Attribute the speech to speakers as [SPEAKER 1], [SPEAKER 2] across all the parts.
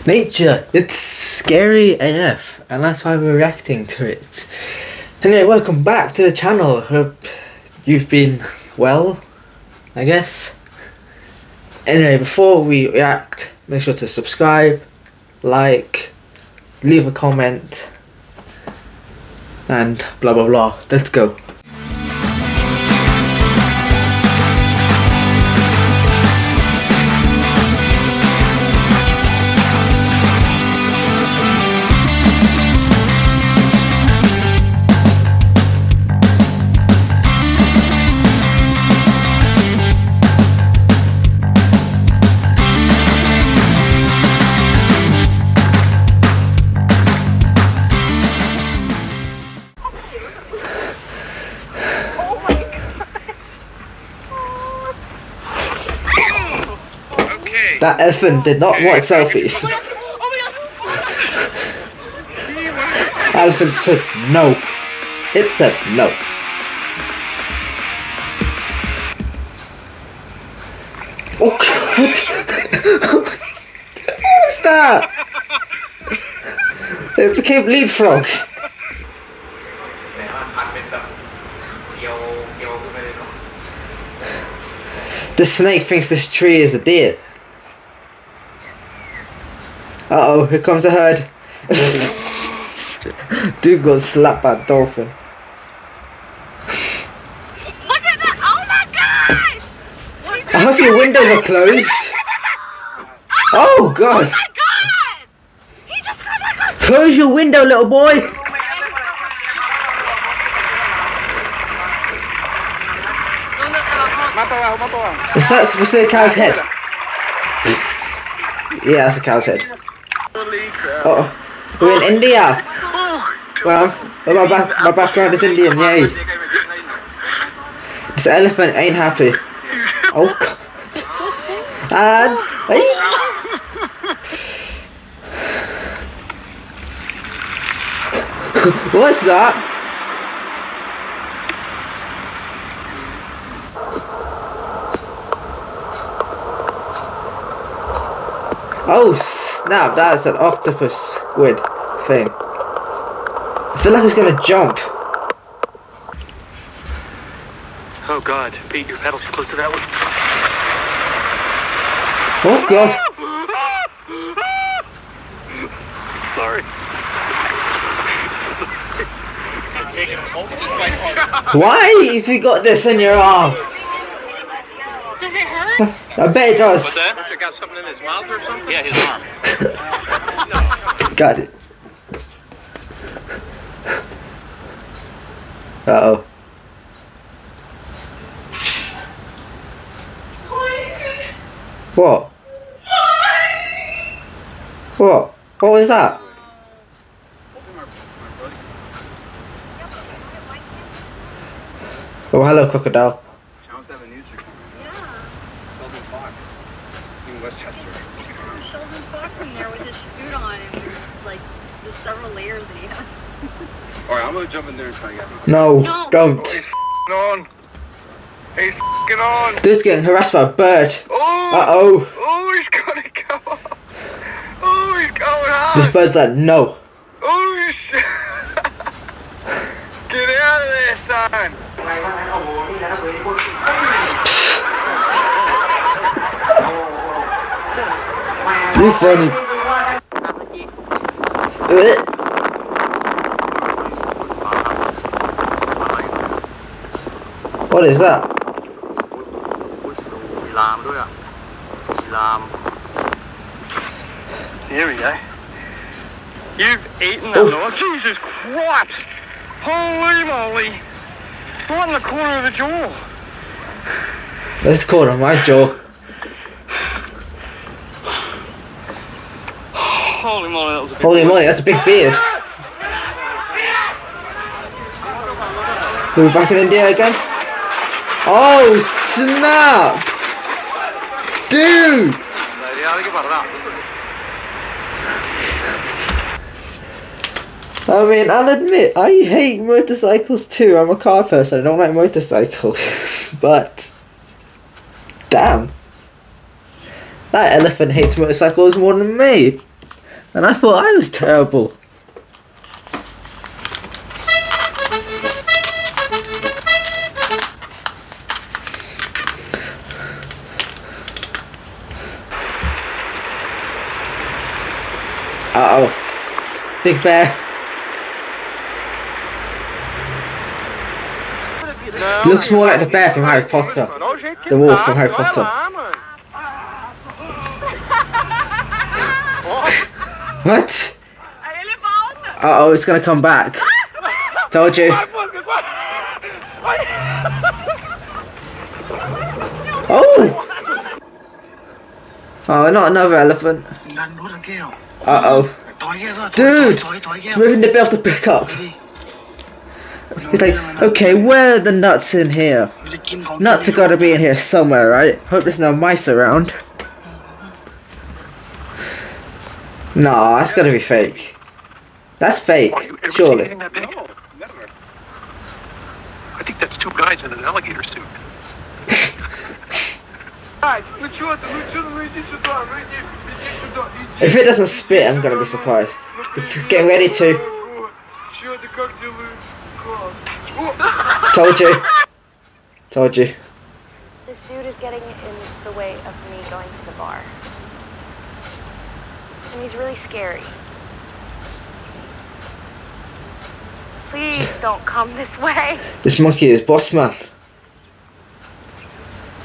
[SPEAKER 1] Nature, it's scary AF, and that's why we're reacting to it. Anyway, welcome back to the channel. Hope you've been well, I guess. Anyway, before we react, make sure to subscribe, like, leave a comment, and blah blah blah. Let's go. That elephant did not want selfies. Elephant said no. It said no. Oh god! What was that? It became leapfrog. The snake thinks this tree is a deer. Uh-oh, here comes a herd. Dude got slapped by a dolphin.
[SPEAKER 2] Look at that! Oh my gosh!
[SPEAKER 1] I hope your windows are closed. Oh god!
[SPEAKER 2] Oh my god! He just closed my car!
[SPEAKER 1] Close your window, little boy! Is that supposed to be a cow's head? Yeah, that's a cow's head. Oh, we're in India. Well, my background is Indian, yay. This elephant ain't happy. Oh god. And what's that? Oh snap, that's an octopus squid thing. I feel like it's gonna jump.
[SPEAKER 3] Oh god, Pete, your pedal's close to that one.
[SPEAKER 1] Oh god.
[SPEAKER 3] Sorry.
[SPEAKER 1] Why have you got this in your arm?
[SPEAKER 2] Does it hurt?
[SPEAKER 1] I bet it does.
[SPEAKER 3] What's that? He got something in his mouth or something? Yeah, his arm.
[SPEAKER 1] Got it. Uh-oh. What? What? What was that? Oh, hello, crocodile.
[SPEAKER 3] Sounds have a news camera. Sheldon Fox in Westchester.
[SPEAKER 4] Sheldon Fox in there with his suit on and like the several layers that he has.
[SPEAKER 3] Alright, I'm gonna jump in there and try to get him.
[SPEAKER 1] No,
[SPEAKER 2] No.
[SPEAKER 1] don't.
[SPEAKER 3] He's on. He's on.
[SPEAKER 1] Dude's getting harassed by a bird.
[SPEAKER 3] Oh!
[SPEAKER 1] Uh-oh.
[SPEAKER 3] Oh, he's gonna go. Oh, he's going hard.
[SPEAKER 1] This bird's like, no.
[SPEAKER 3] Oh, shit. Get out of there, son.
[SPEAKER 1] You're funny. What is that?
[SPEAKER 3] Here we go. You've eaten them. Oh. Jesus Christ! Holy moly! Right in the corner of the jaw.
[SPEAKER 1] Let's call him my jaw.
[SPEAKER 3] Holy moly, that was a big
[SPEAKER 1] Holy moly, that's a big beard. We're back in India again? Oh snap! Dude! I mean, I'll admit, I hate motorcycles too. I'm a car person, I don't like motorcycles. But, damn. That elephant hates motorcycles more than me. And I thought I was terrible. Uh-oh. Big bear. Looks more like the bear from Harry Potter. The wolf from Harry Potter. What? Uh-oh, it's gonna come back. Told you. Oh! Oh, not another elephant. Uh-oh. Dude! It's moving the bit off the pickup. He's like, okay, where are the nuts in here? Nuts are gotta be in here somewhere, right? Hope there's no mice around. Nah, that's gotta be fake. That's fake, surely.
[SPEAKER 5] I think that's two guys in an alligator suit.
[SPEAKER 1] If it doesn't spit, I'm gonna be surprised. It's getting ready to. Told you. Told you.
[SPEAKER 6] This dude is getting in the way of me going to the bar. And he's really scary. Please don't come this way.
[SPEAKER 1] This monkey is boss man.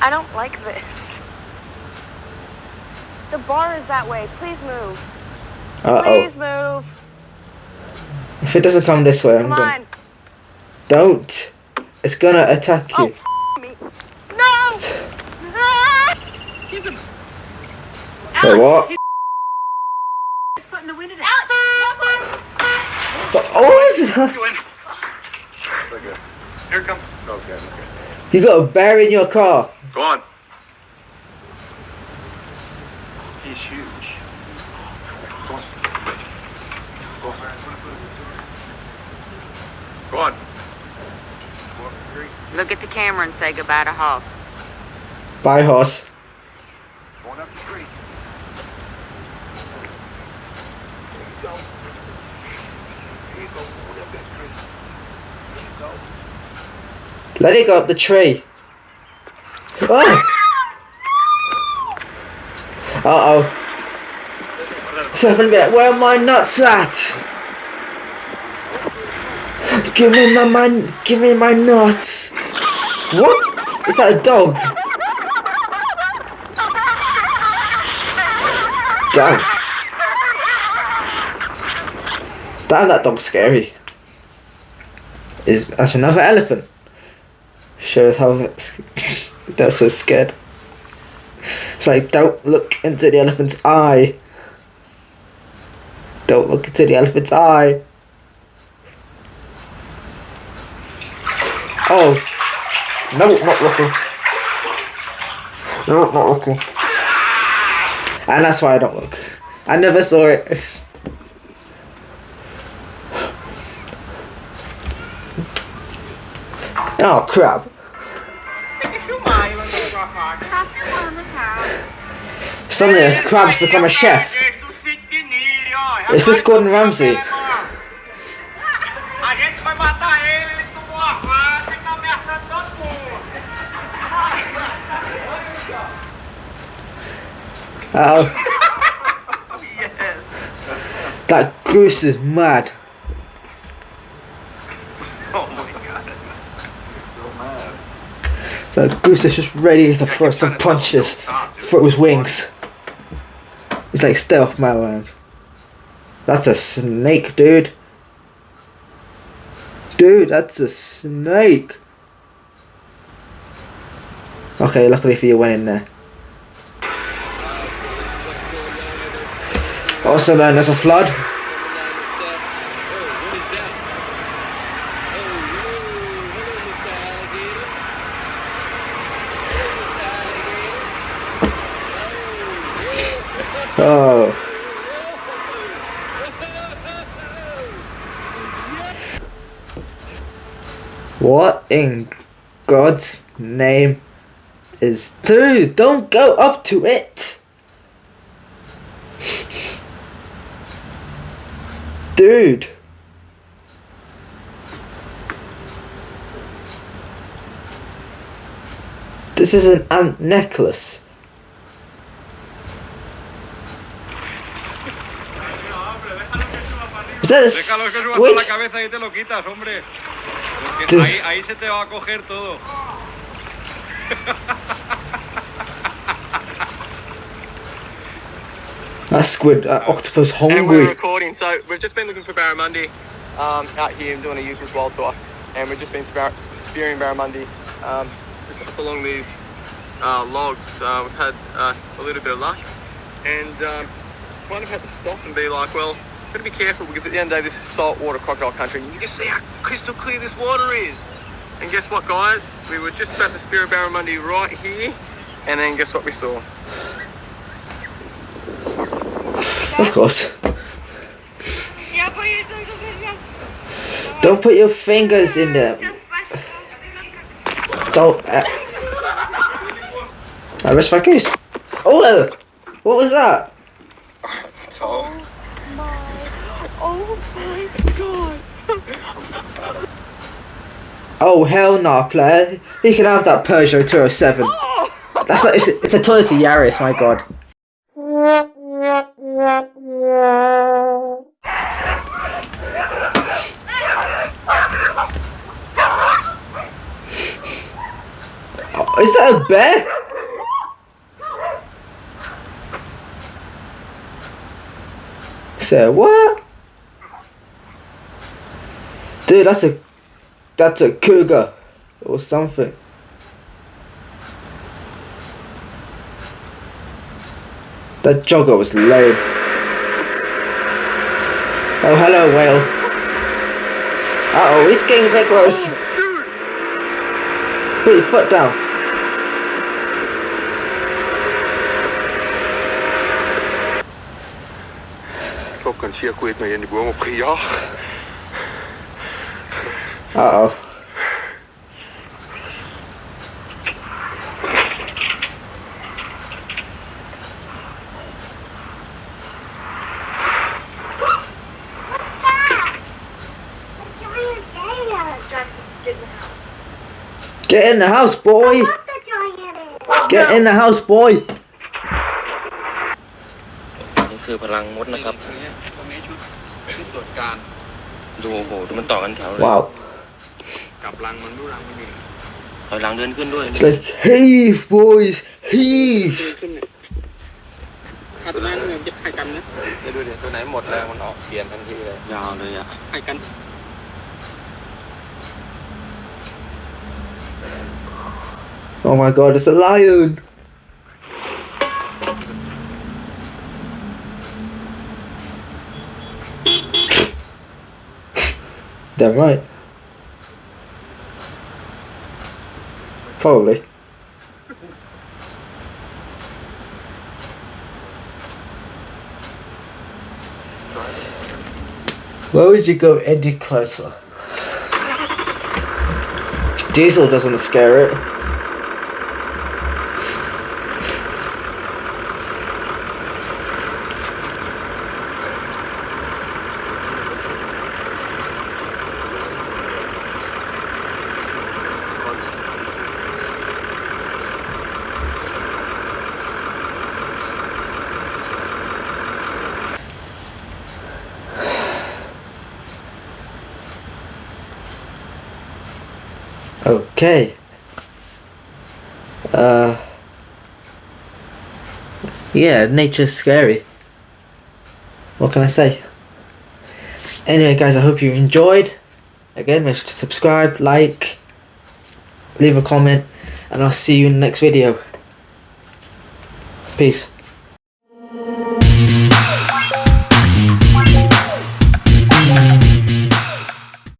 [SPEAKER 6] I don't like this. The bar is that way. Please move. Please move.
[SPEAKER 1] If it doesn't come this way, I'm
[SPEAKER 6] Come
[SPEAKER 1] gonna.
[SPEAKER 6] on.
[SPEAKER 1] Don't. It's gonna attack you.
[SPEAKER 6] Oh, me. No!
[SPEAKER 1] Wait, what?
[SPEAKER 2] He's putting the wind in it.
[SPEAKER 1] What is that?
[SPEAKER 5] Here it comes. Okay.
[SPEAKER 1] You got a bear in your car.
[SPEAKER 5] Go on. He's huge. Go on. Go on.
[SPEAKER 7] Look at the camera and say goodbye to Hoss.
[SPEAKER 1] Bye, horse.
[SPEAKER 5] Going up the tree. Here you go. Going up that tree. There you go.
[SPEAKER 1] Let it go up the tree. Oh! Uh-oh. Something bit. Where are my nuts at? Give me my nuts. What? Is that a dog? Damn. Damn, that dog's scary. That's another elephant. Shows how they're so scared. It's like, don't look into the elephant's eye. Don't look into the elephant's eye. Oh. No, not looking. No, not looking. And that's why I don't look. I never saw it. Oh, crap. Suddenly, crab's become a chef. Is this Gordon Ramsay? Uh-oh.
[SPEAKER 5] Yes.
[SPEAKER 1] That goose is mad.
[SPEAKER 5] Oh my god. He's so mad.
[SPEAKER 1] That goose is just ready to throw some punches for his wings. He's like, stay off my land. That's a snake, dude. Dude, that's a snake. Okay, luckily for you, went in there. Also known as a flood. Oh. What in God's name is... Dude, don't go up to it! Dude. This is an ant necklace. Is that a
[SPEAKER 3] Déjalo que suba
[SPEAKER 1] squid?
[SPEAKER 3] la cabeza y te lo quitas, hombre. Porque
[SPEAKER 1] Dude.
[SPEAKER 3] ahí se te va a coger todo.
[SPEAKER 1] That squid, octopus
[SPEAKER 8] And we're
[SPEAKER 1] hungry.
[SPEAKER 8] recording, so we've just been looking for barramundi out here and doing a Eucalyptus Wild tour, and we've just been spearing barramundi just up along these logs. We've had a little bit of luck, and kind of had to stop and be like, well, got to be careful because at the end of the day, this is saltwater crocodile country, and you can see how crystal clear this water is. And guess what, guys? We were just about to spear a barramundi right here, and then guess what we saw?
[SPEAKER 1] Of course. Don't put your fingers in there. Don't. I rest my case. Oh, what was that?
[SPEAKER 6] Oh my god.
[SPEAKER 1] Oh hell no, player. He can have that Peugeot 207. That's not. It's a Toyota Yaris. My god. Oh, is that a bear? So what? Dude, that's a cougar or something. That jogger was lame. Oh, hello, whale. Uh-oh, he's getting a bit close. Put your foot down.
[SPEAKER 5] Folk kan zeer kwijt mee in die boom opgejaagd.
[SPEAKER 1] Uh-oh. Get in the house, boy! Get in the house, boy!
[SPEAKER 8] นี่คือพลังมดนะครับ
[SPEAKER 3] ตรงนี้ชุดตรวจการ
[SPEAKER 8] ดูโอ้โหดูมันต่อกันแถวเลย
[SPEAKER 1] Wow.
[SPEAKER 3] กับรังมันรู้รังมันอยู่
[SPEAKER 8] ถอยหลังเดินขึ้นด้วย
[SPEAKER 1] It's like, heave, boys! Heave!
[SPEAKER 3] ขึ้นเนี่ยถ้าตัวนั้นเนี่ยจะไข่กันนะ
[SPEAKER 8] เดี๋ยวดูดิตัวไหนหมดแรงมันออกเปลี่ยนทันทีเลยยาวเลยอ่ะ
[SPEAKER 3] ไข่กัน
[SPEAKER 1] Oh my god, it's a lion! Damn right. Probably. Where would you go any closer? Diesel doesn't scare it. Okay. Yeah, nature's scary. What can I say? Anyway, guys, I hope you enjoyed. Again, make sure to subscribe, like, leave a comment, and I'll see you in the next video. Peace.